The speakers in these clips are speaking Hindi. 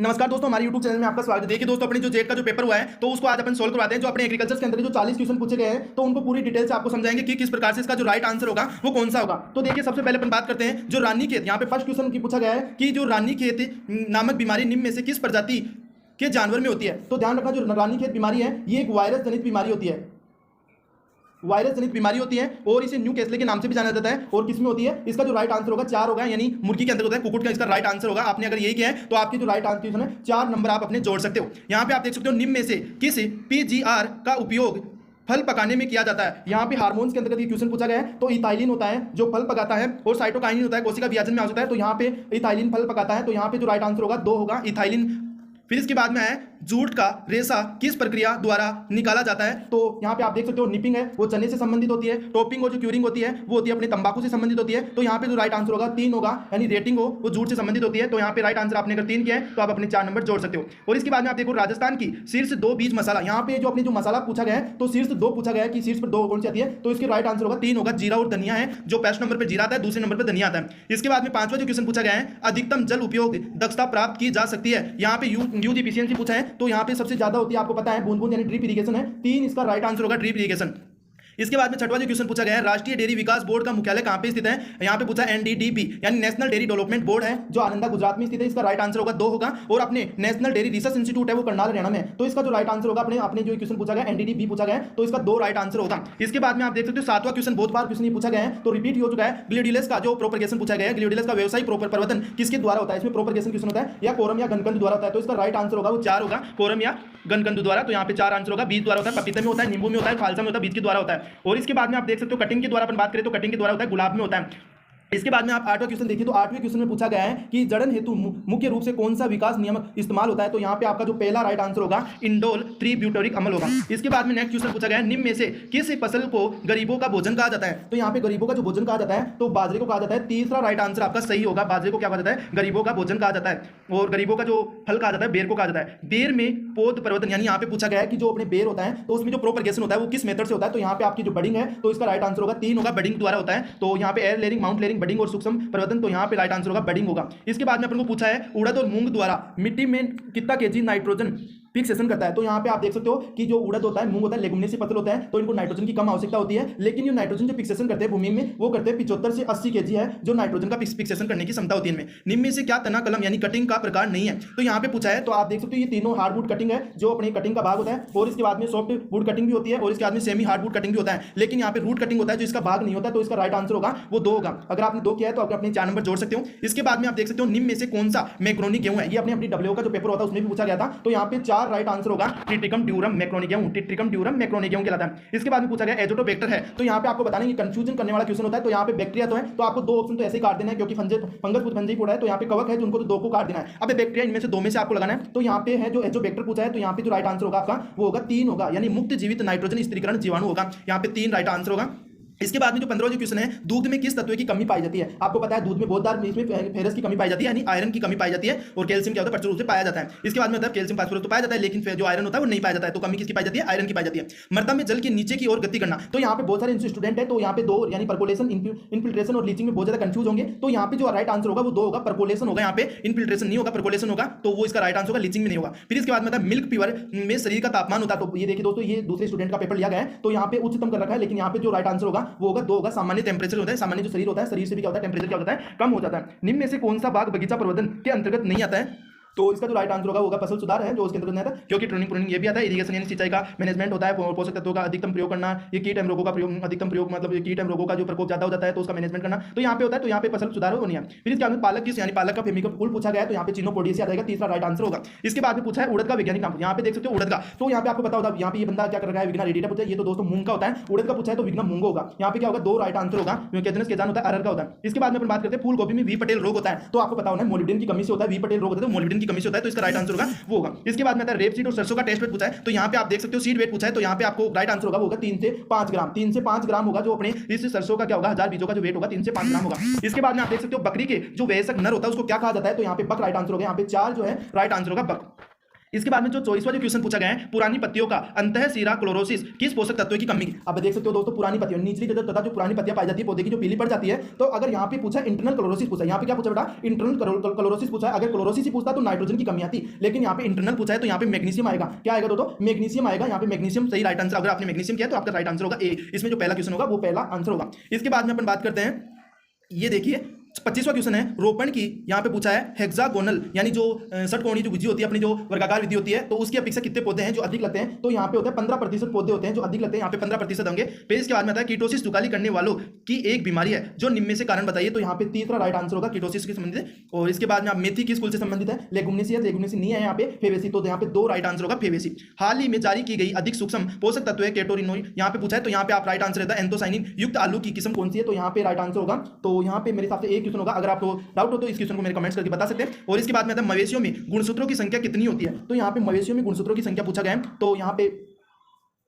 नमस्कार दोस्तों, हमारे YouTube चैनल में आपका स्वागत है। देखिए दोस्तों, अपनी जो जेट का जो पेपर हुआ है तो उसको आज अपन सोल्व करवाते हैं। जो अपने एग्रीकल्चर के अंदर जो 40 क्वेश्चन पूछे गए हैं तो उनको पूरी डिटेल से आपको समझाएंगे कि किस प्रकार से इसका जो राइट आंसर होगा वो कौन सा होगा। तो देखिए, सबसे पहले अपन बात करते हैं जो रानीखेत। यहाँ पे फर्स्ट क्वेश्चन की पूछा गया है कि जो रानीखेत नामक बीमारी निम्न में से किस प्रजाति के जानवर में होती है। तो ध्यान रखना, जो रानीखेत बीमारी है ये एक वायरस जनित बीमारी होती है, वायरस जनित बीमारी होती है और इसे न्यू कैसले के नाम से भी जाना जाता है। और किसमें होती है, इसका जो राइट आंसर होगा 4 होगा, यानी मुर्गी के अंदर होता है, कुकुट का इसका राइट आंसर होगा। आपने अगर यही किया है तो आपकी जो राइट आंसर है 4 नंबर आप अपने जोड़ सकते हो। यहाँ पे आप देख सकते हो निम्न में से किस पीजीआर का उपयोग फल पकाने में किया जाता है। यहाँ पे हार्मोन्स के अंतर्गत ये क्वेश्चन पूछा गया है। तो इथाइलिन होता है जो फल पकाता है और साइटोकाइनिन होता है कोशिका विभाजन में आ सकता है। तो यहाँ पे इथाइलिन फल पकाता है, तो यहाँ पे जो राइट आंसर होगा 2 होगा, इथाइलिन। फिर इसके बाद में है जूट का रेशा किस प्रक्रिया द्वारा निकाला जाता है। तो यहाँ पे आप देख सकते हो निपिंग है वो चने से संबंधित होती है, टॉपिंग और जो क्यूरिंग होती है वो होती है अपने तंबाकू से संबंधित होती है। तो यहाँ पे जो राइट आंसर होगा 3 होगा, यानी रेटिंग हो वो जूट से संबंधित होती है। तो यहाँ पे राइट आंसर आपने अगर 3 किया है तो आप अपने 4 नंबर जोड़ सकते हो। और इसके बाद में आप देखो राजस्थान की शीर्ष 2 बीज मसाला। यहाँ पे जो अपने जो मसाला पूछा गया है तो शीर्ष 2 पूछा गया है कि शीर्ष पर 2 कौन सी आती है। तो इसके राइट आंसर होगा 3 होगा, जीरा और धनिया है। जो फर्स्ट नंबर पर जीरा आता है, दूसरे नंबर पर धनिया आता है। इसके बाद में 5वां जो क्वेश्चन पूछा गया है, अधिकतम जल उपयोग दक्षता प्राप्त की जा सकती है। यहाँ पे यूज इफिशियंसी पूछा है, तो यहाँ पे सबसे ज्यादा होती है आपको पता है बूंद बूंद, यानी ड्रिप इरिगेशन है। 3 इसका राइट आंसर होगा, ड्रिप इरिगेशन। इसके बाद में 6वां जो क्वेश्चन पूछा गया है, राष्ट्रीय डेयरी विकास बोर्ड का मुख्यालय कहां पे स्थित है। यहाँ पे पूछा एनडीडीबी यानी नेशनल डेयरी डेवलपमेंट बोर्ड है, जो आनंदा गुजरात में स्थित है। इसका राइट आंसर होगा 2 होगा। और अपने नेशनल डेयरी रिसर्च इंस्टीट्यूट है वो करनाल हरियाणा में। तो इसका जो राइट आंसर होगा, अपने जो क्वेश्चन पूछा गया एनडीडीबी पूछा गया है, तो इसका 2 राइट आंसर होगा। इसके बाद में आप देख सकते हो 7वां क्वेश्चन बहुत बार क्वेश्चन पूछा गया है तो रिपीट हो चुका है। ग्लियोडुलस का जो प्रोपगेशन पूछा गया है, ग्लियोडुलस का व्यवसायिक प्रवर्धन किसके द्वारा होता है। इसमें प्रोपगेशन क्वेश्चन होता है या कोरम या गनकंद द्वारा होता है। तो इसका राइट आंसर होगा वो 4 होगा, कोरम या गनकंद द्वारा। तो यहाँ पे 4 आंसर होगा। बीज द्वारा होता है, पपीते में होता है, नींबू में होता है, फालसा में होता है, बीज के द्वारा होता है। और इसके बाद में आप देख सकते हो कटिंग के द्वारा अपन बात करें तो कटिंग के द्वारा होता है, गुलाब में होता है। इसके बाद में आप 8वां क्वेश्चन देखिए, तो 8वें क्वेश्चन में पूछा गया है कि जड़न हेतु मुख्य रूप से कौन सा विकास नियामक इस्तेमाल होता है। तो यहाँ पे आपका जो पहला राइट आंसर होगा इंडोल 3 ब्यूटेरिक अम्ल होगा। इसके बाद में नेक्स्ट क्वेश्चन पूछा गया है, निम्न में से किस फसल को गरीबों का भोजन कहा जाता है। तो यहाँ पे गरीबों का जो भोजन कहा जाता है तो बाजरे को कहा जाता है। तीसरा राइट आंसर आपका सही होगा, बाजरे को क्या कहा जाता है, गरीबों का भोजन कहा जाता है। और गरीबों का जो फल कहा जाता है बेर को कहा जाता है। बेर में पौध प्रवर्धन, यानी यहाँ पे पूछा गया है कि जो अपने बेर होता है तो उसमें जो प्रोपगेशन होता है वो किस मेथड से होता है। तो यहाँ पे आपकी जो बडिंग है तो इसका राइट आंसर होगा 3 होगा, बडिंग द्वारा होता है। तो यहाँ पे air layering, mount layering, budding और सूक्ष्म तो यहाँ पे राइट आंसर होगा बडिंग होगा। इसके बाद में अपन को पूछा है उड़द और मूंग द्वारा मिट्टी में कितना केजी नाइट्रोजन फिक्सेशन करता है। तो यहाँ पे आप देख सकते हो कि जो उड़द होता है, मूंग होता है, लेगुमिनेसी फसल होता है, तो इनको नाइट्रोजन की कम आवश्यकता होती है। लेकिन ये नाइट्रोजन जो फिक्सेशन करते हैं भूमि में वो करते हैं 75 से 80 केजी है जो नाइट्रोजन का फिक्सेशन करने की क्षमता होती है इनमें। निम्न में से क्या तना कलम यानी कटिंग का प्रकार नहीं है। तो यहाँ पे पूछा है, तो आप देख सकते हो ये तीनों हार्डवुड कटिंग है जो अपने कटिंग का भाग होता है। और इसके बाद में सॉफ्ट वुड कटिंग भी होती है और इसके बाद में सेमी हार्डवुड कटिंग भी होता है। लेकिन यहाँ पे रूट कटिंग होता है जो इसका भाग नहीं होता। तो इसका राइट आंसर होगा वो 2 होगा। अगर आपने 2 किया है तो आप अपने 4 नंबर जोड़ सकते हो। इसके बाद में आप देख सकते हो निम्न में से कौन सा मैक्रोनी गेहूं है। ये अपनी डब्ल्यू का जो पेपर होता है उसमें भी पूछा गया था। तो यहाँ पे 4 राइट आंसर होगा, टिट्रिकम ड्यूरम मैक्रोनी गेहूं, टिट्रिकम ड्यूरम मैक्रोनी गेहूं कहलाता है। इसके बाद में पूछा गया एजोटोबैक्टर है। तो यहाँ पे आपको बताना है कंफ्यूजन करने वाला क्वेश्चन होता है। तो यहाँ पे बैक्टीरिया तो है तो आपको 2 ऑप्शन तो ऐसे ही काट देना है क्योंकि फंगस फंजी पूरा है। तो यहाँ पे कवक है जो उनको तो 2 को काट देना है। अब बैक्टीरिया इनमें से 2 में से आपको लगाना है। तो यहाँ पे है जो एजोबैक्टर पूछा है, तो यहाँ पे जो राइट आंसर होगा आपका वो होगा 3 होगा, यानी मुक्त जीवित नाइट्रोजन स्थिरीकरण जीवाणु होगा। यहाँ पे 3 राइट आंसर होगा। इसके बाद में जो 15वां क्वेश्चन है, दूध में किस तत्व की कमी पाई जाती है। आपको पता है दूध में बहुत बार इसमें फेरस की कमी पाई जाती है, यानी आयरन की कमी पाई जाती है। और कैल्शियम क्या होता है, प्रचुर रूप से पाया जाता है। इसके बाद में मतलब कैल्शियम फास्फोरस तो पाया जाता है, लेकिन जो आयरन होता है वो नहीं पाया जाता है। तो कमी किसकी पाई जाती है, आयरन की पाई जाती है। मृदा में जल के नीचे की ओर गति करना। तो यहाँ पे बहुत सारे स्टूडेंट है तो यहाँ पे 2 यानी परकोलेशन, इनफिल्ट्रेशन और लीचिंग में बहुत ज्यादा कंफ्यूज होंगे। तो यहाँ पे जो राइट आंसर होगा वो 2 होगा, परकोलेशन होगा। यहाँ पे इनफिल्ट्रेशन नहीं होगा, परकोलेशन होगा। तो वो इसका राइट आंसर होगा, लीचिंग में नहीं होगा। फिर इसके बाद में मिल्क पीवर में शरीर का तापमान होता है। तो ये देखिए दोस्तों, ये दूसरे स्टूडेंट का पेपर लिया गया है। तो यहाँ पे उच्चतम कर रखा है, लेकिन यहाँ पे जो राइट आंसर होगा वो होगा 2 होगा। सामान्य टेंपरेचर होता है, सामान्य जो शरीर होता है, शरीर से भी क्या होता है, टेंपरेचर क्या होता है, कम हो जाता है। निम्न में से कौन सा बाग बगीचा प्रवर्धन के अंतर्गत नहीं आता है। तो इसका जो राइट आंसर होगा वो होगा फसल सुधार है, जो उसके अंतर्गत नहीं आता क्योंकि ट्रेनिंग ये भी आता है। इरिगेशन यानी सिंचाई का मैनेजमेंट होता है, पोषक तत्वों का अधिकतम प्रयोग करना, ये कीट एवं रोगों का प्रयोग, अधिकतम प्रयोग मतलब कीट एवं रोगों का जो प्रकोप ज्यादा हो जाता है तो उसका मैनेजमेंट करना, तो यहाँ पे होता है। तो यहाँ पे फसल सुधार हो नहीं है। फिर इसके बाद पालक किस यानी पालक का फेमिकल फूल पूछा गया है, तो यहाँ पे चिनोपोडियेसी आ जाएगा, तीसरा राइट आंसर होगा। इसके बाद में पूछा है उड़द का वैज्ञानिक नाम। यहाँ पे देख सकते हो उड़द का, तो यहाँ पे आपको पता होगा, यहाँ पे ये बंदा क्या कर रहा है, विग्ना रेडिएटा पूछा है। ये तो दोस्तों मूंग का होता है, उड़द का पूछा है तो विग्ना मूंग होगा। यहाँ पे क्या होगा, 2 राइट आंसर होगा। केजनस केजान होता है, अरहर का होता है। इसके बाद में अपन बात करते हैं फूल गोभी में वी पटेल रोग होता है। तो आपको पता होना है मोलिब्डेन की कमी से होता है, वी पटेल रोग होता है, तो मोलिब्डेन की कमी से होता है। तो इसका राइट आंसर होगा वो होगा। इसके बाद में आता है रेप सीड और सरसों का टेस्ट वेट पूछा है। तो यहाँ पे आप देख सकते हो सीड वेट पूछा है, तो यहाँ पे आपको राइट आंसर होगा वो होगा 3 से 5 ग्राम, 3 से 5 ग्राम होगा जो अपने इस सरसों का क्या होगा, 1000 बीजों का जो वेट होगा 3 से 5 ग्राम होगा। इसके बाद में आप देख सकते हो बकरी के जो वयस्क नर होता है उसको क्या कहा जाता है। तो यहाँ पे बक राइट आंसर होगा। यहाँ पे 4 जो है राइट आंसर होगा बक। इसके बाद में जो 24वां जो क्वेश्चन पूछा गया है, पुरानी पत्तियों का अंतःशिरा क्लोरोसिस किस पोषक तत्व की कमी। अब देख सकते हो दोस्तों, पुरानी पत्तियों निचली जगह तथा जो पुरानी पत्तियां पाई जाती है पौधे की, जो पीली पड़ जाती है, तो अगर यहाँ पे पूछा इंटरनल क्लोरोसिस पूछा, यहाँ पे क्या पूछा बेटा, इंटरनल क्लोरोसिस पूछा है। अगर क्लोरोसिस ही पूछता तो नाइट्रोजन की कमी आती, लेकिन यहाँ पे इंटरनल पूछा है तो यहाँ पे मैग्नीशियम आएगा। क्या आएगा दोस्तों, मैग्नीशियम आएगा। यहाँ पे मैग्नीशियम सही राइट आंसर। अगर आपने मैग्नीशियम किया तो आपका राइट आंसर होगा ए। इसमें जो पहला क्वेश्चन होगा वो पहला आंसर होगा। इसके बाद में अपन बात करते हैं, ये देखिए 25वां क्वेश्चन है, रोपण की यहाँ पे पूछा है हेक्सागोनल यानी जो षटकोणीय जो विधि होती है, अपनी जो वर्गाकार विधि होती है, तो उसकी अपेक्षा कितने पौधे हैं जो अधिक लगते हैं, तो यहाँ पे होता है 15% पौधे होते हैं जो अधिक लगते हैं, यहाँ पे 15% होंगे। फिर इसके बाद में आता है कीटोसिस जुगाली करने वालों की एक बीमारी है जो निम्न में से कारण बताइए, तो यहाँ पे तीसरा राइट आंसर होगा, कीटोसिस से संबंधित है। और इसके बाद में मेथी किस कुल से संबंधित है, लेगुमिनेसी है, लेगुमिनेसी नहीं है यहाँ पे, फेवेसी, तो यहाँ पे दो राइट आंसर होगा, फेवेसी। हाल ही में जारी की गई अधिक सूक्ष्म पोषक तत्व है केटोरिनोइड, यहाँ पे पूछा है, तो यहाँ पे आप राइट आंसर रहता है एंथोसाइनिन युक्त आलू की किस्म कौन सी है, तो यहाँ पे राइट आंसर होगा। तो यहाँ पे मेरे हिसाब से एक क्वेश्चन होगा। अगर आपको डाउट हो तो इस क्वेश्चन को मेरे कमेंट्स करके बता सकते हैं। और इसके बाद में आता है मवेशियों में गुणसूत्रों की संख्या कितनी होती है, तो यहाँ पे मवेशियों में गुणसूत्रों की संख्या पूछा गया है, तो यहाँ पे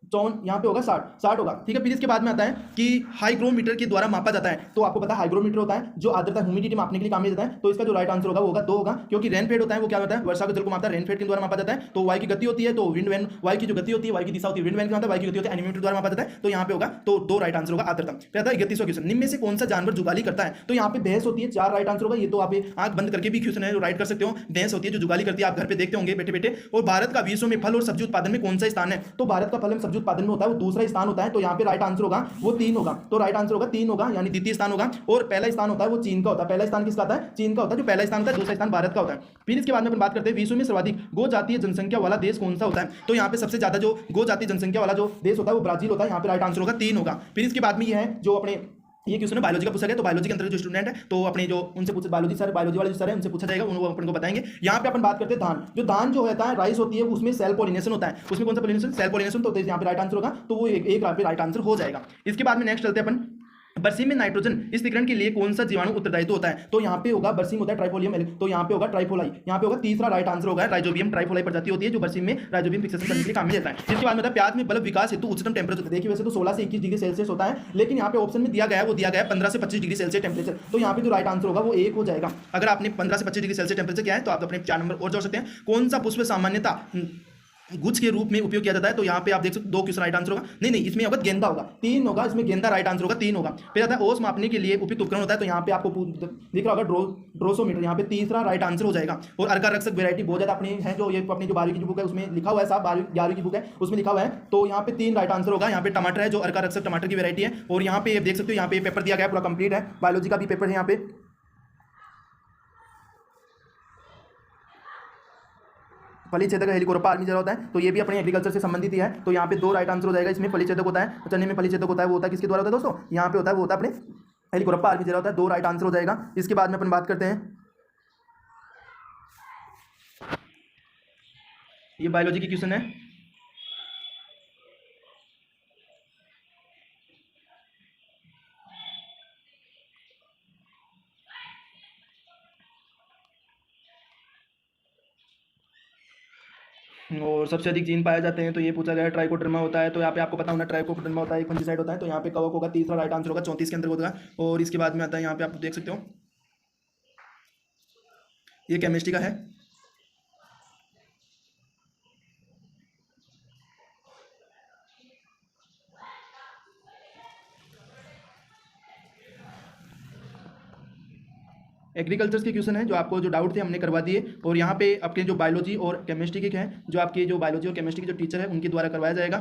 यहाँ पे होगा 60 होगा, ठीक है। फिर इसके बाद में आता है कि हाइग्रोमीटर के द्वारा मापा जाता है, तो आपको पता है हाइग्रोमीटर होता है जो आर्द्रता ह्यूमिडिटी मापने के लिए काम में जाता है, तो इसका जो राइट आंसर होगा वो होगा 2 होगा, क्योंकि रेनफेड होता है वो क्या होता है, वर्षा के जल को मापता है, रेनफेड के द्वारा मापा जाता है। तो वायु की गति होती है, तो विंड वैन, वायु की जो गति होती है, वायु की दिशा होती है, विंड वैन क्या होता है, वायु की गति होती है, एनीमीटर द्वारा मापा जाता है, तो यहाँ पे होगा, तो 2 राइट आंसर होगा आर्द्रता। फिर आता है 31वां क्वेश्चन, निम्न में से कौन सा जानवर जुगाली करता है, तो यहाँ पे भैंस होती है, 4 राइट आंसर होगा। ये तो आप आंख बंद करके भी क्वेश्चन है राइट कर सकते हो, भैंस होती है जो जुगाली करती है, आप घर पे देखते होंगे बैठे बैठे। और भारत का विश्व में फल और सब्जी उत्पादन में कौन सा स्थान है, तो भारत का फल और सब्जी उत्पादन में होता है वो दूसरा स्थान होता है, तो यहाँ पे राइट आंसर होगा वो 3 होगा, तो राइट आंसर होगा 3 होगा, यानी द्वितीय स्थान होगा। और पहला स्थान होता है वो चीन का होता है, पहला स्थान किसका होता है, चीन का होता है, जो पहला स्थान होता है, दूसरा स्थान भारत का होता है। फिर इसके बाद में अपन बात करते हैं विश्व में सर्वाधिक गो जातीय जनसंख्या वाला देश कौन सा होता है, तो यहाँ पे सबसे ज्यादा जो गो जातीय जनसंख्या वाला जो देश होता है वो ब्राजील होता है, यहाँ पे राइट आंसर होगा 3 होगा। फिर इसके बाद में ये है जो अपने ये क्वेश्चन है बायोलॉजी का पूछा गया, तो बायोलॉजी के अंदर जो स्टूडेंट है तो अपने जो उनसे पूछे बायोलॉजी सर, बायोलॉजी वाले जो सर है उनसे पूछा जाएगा, उनको अपन को बताएंगे। यहाँ पे अपन बात करते हैं धान, जो धान जो होता है राइस होती है उसमें सेल पॉलिनेशन होता है, उसमें कौन सा पॉलिनेशन, सेल पॉलिनेशन, तो यहाँ पे राइट आंसर होगा, तो वो एक राइट आंसर हो जाएगा। इसके बाद में नेक्स्ट चलते हैं अपन, बरसीम में नाइट्रोजन स्थिरीकरण के लिए कौन सा जीवाणु उत्तरदायित्व होता है, तो यहाँ पे होगा बरसीम होता है ट्राइफोलियम, तो यहाँ पे होगा ट्राइफोलाई, यहाँ पे होगा तीसरा राइट आंसर होगा राइजोबियम, ट्राइफोलाई प्रजाति होती है जो बरसीम में राइजोबियम फिक्सेशन करने के लिए काम में लेता है। इसके बाद में प्याज में बल्ब विकास हेतु उच्चतम टेम्परेचर, देखिए वैसे तो 16 से 21 डिग्री सेल्सियस होता है, लेकिन यहाँ पे ऑप्शन में दिया गया है वो दिया गया है 15 से 25 डिग्री सेल्सियस टेम्परेचर, तो यहाँ पे जो राइट आंसर होगा वो 1 हो जाएगा। अगर आपने 15 से 25 डिग्री सेल्सियस टेम्परेचर किया है तो आप अपने 4 नंबर और जोड़ सकते हैं। कौन सा पुष्प सामान्यता गुच्छ के रूप में उपयोग किया जाता है, तो यहाँ पे आप देख सकते 2 क्वेश्चन राइट आंसर होगा, नहीं इसमें होगा गेंदा होगा, 3 होगा, इसमें गेंदा राइट आंसर होगा, 3 होगा। फिर आता है ओस मापने के लिए उपयुक्त उपकरण होता है, तो यहाँ पे आपको दिख रहा होगा ड्रोसोमीटर, यहाँ पे तीसरा राइट आंसर हो जाएगा। और अर्का रक्षक वेरायटी बहुत ज्यादा अपनी है, जो ये अपनी जो 12वीं की बुक है उसमें लिखा हुआ है, साहब 11वीं की बुक है उसमें लिखा हुआ है, तो यहाँ पे 3 राइट आंसर होगा। यहाँ पे टमाटर है जो अर्का रक्षक टमाटर की वेरायटी है, और यहाँ पे देख सकते हो यहाँ पे पेपर दिया गया पूरा कंप्लीट है, बायोलॉजी का भी पेपर है यहाँ पे, फलीछेदक हेलिकोरपा आर्मीजर होता है, तो ये भी अपने एग्रीकल्चर से संबंधित ही है, तो यहाँ पे 2 राइट आंसर हो जाएगा। इसमें फलीछेदक होता है, चने में फलीछेदक होता है, वो होता है किसके द्वारा होता है दोस्तों, यहाँ पे होता है वो होता है अपने हेलिकोरपा आर्मीजर होता है, 2 राइट आंसर हो जाएगा। इसके बाद में अपन बात करते हैं, ये बायोलॉजी की क्वेश्चन है, और सबसे अधिक जीन पाए जाते हैं, तो ये पूछा गया है ट्राइकोडर्मा होता है, तो यहाँ पे आपको पता होना ट्राइकोडर्मा होता है, एक फंजीसाइड होता है, तो यहाँ पे कवक होगा, तीसरा राइट आंसर होगा, 34 के अंदर होगा। और इसके बाद में आता है यहाँ पे आप देख सकते हो ये केमिस्ट्री का है, एग्रीकल्चर के क्वेश्चन है जो आपको जो डाउट थे हमने करवा दिए। और यहाँ पे आपके जो बायोलॉजी और केमिस्ट्री के हैं, जो आपके जो बायोलॉजी और केमिस्ट्री के जो टीचर है उनके द्वारा करवाया जाएगा।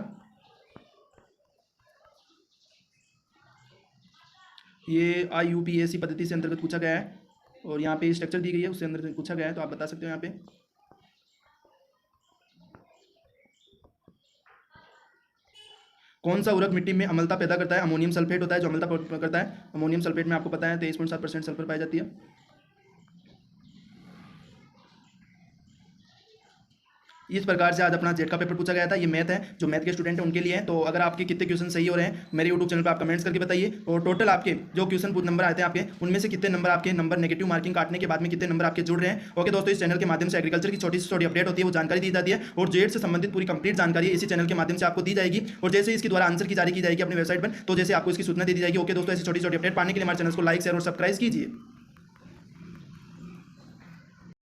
ये IUPAC पद्धति से अंतर्गत पूछा गया है, और यहाँ पे स्ट्रक्चर दी गई है उससे अंदर पूछा गया है, तो आप बता सकते हो यहाँ पे। कौन सा उर्वरक मिट्टी में अम्लता पैदा करता है, अमोनियम सल्फेट होता है जो अम्लता करता है। अमोनियम सल्फेट में आपको पता है 23.7% सल्फर पाई जाती है। इस प्रकार से आज अपना जेट का पेपर पूछा गया था। ये मैथ है, जो मैथ के स्टूडेंट हैं उनके लिए है। तो अगर आपके कितने क्वेश्चन सही हो रहे हैं मेरे यूट्यूब चैनल पर आप कमेंट्स करके बताइए, और टोटल आपके जो क्वेश्चन नंबर आते हैं आपके उनमें से कितने नंबर आपके नंबर नेगेटिव मार्किंग काटने के बाद में कितने नंबर आपके जुड़ रहे हैं। ओके दोस्तों, इस चैनल के माध्यम से एग्रीकल्चर की छोटी से छोटी अपडेट होती है, वो जानकारी दी जाती है, और जेट से संबंधित पूरी कंप्लीट जानकारी इसी चैनल के माध्यम से आपको दी जाएगी। और जैसे इसके द्वारा आंसर की जारी की जाएगी अपनी वेबसाइट पर, तो जैसे आपको इसकी सूचना दी जाएगी। ओके दोस्तों, ऐसी छोटी छोटी अपडेट पाने के लिए हमारे चैनल को लाइक शेयर और सब्सक्राइब कीजिए।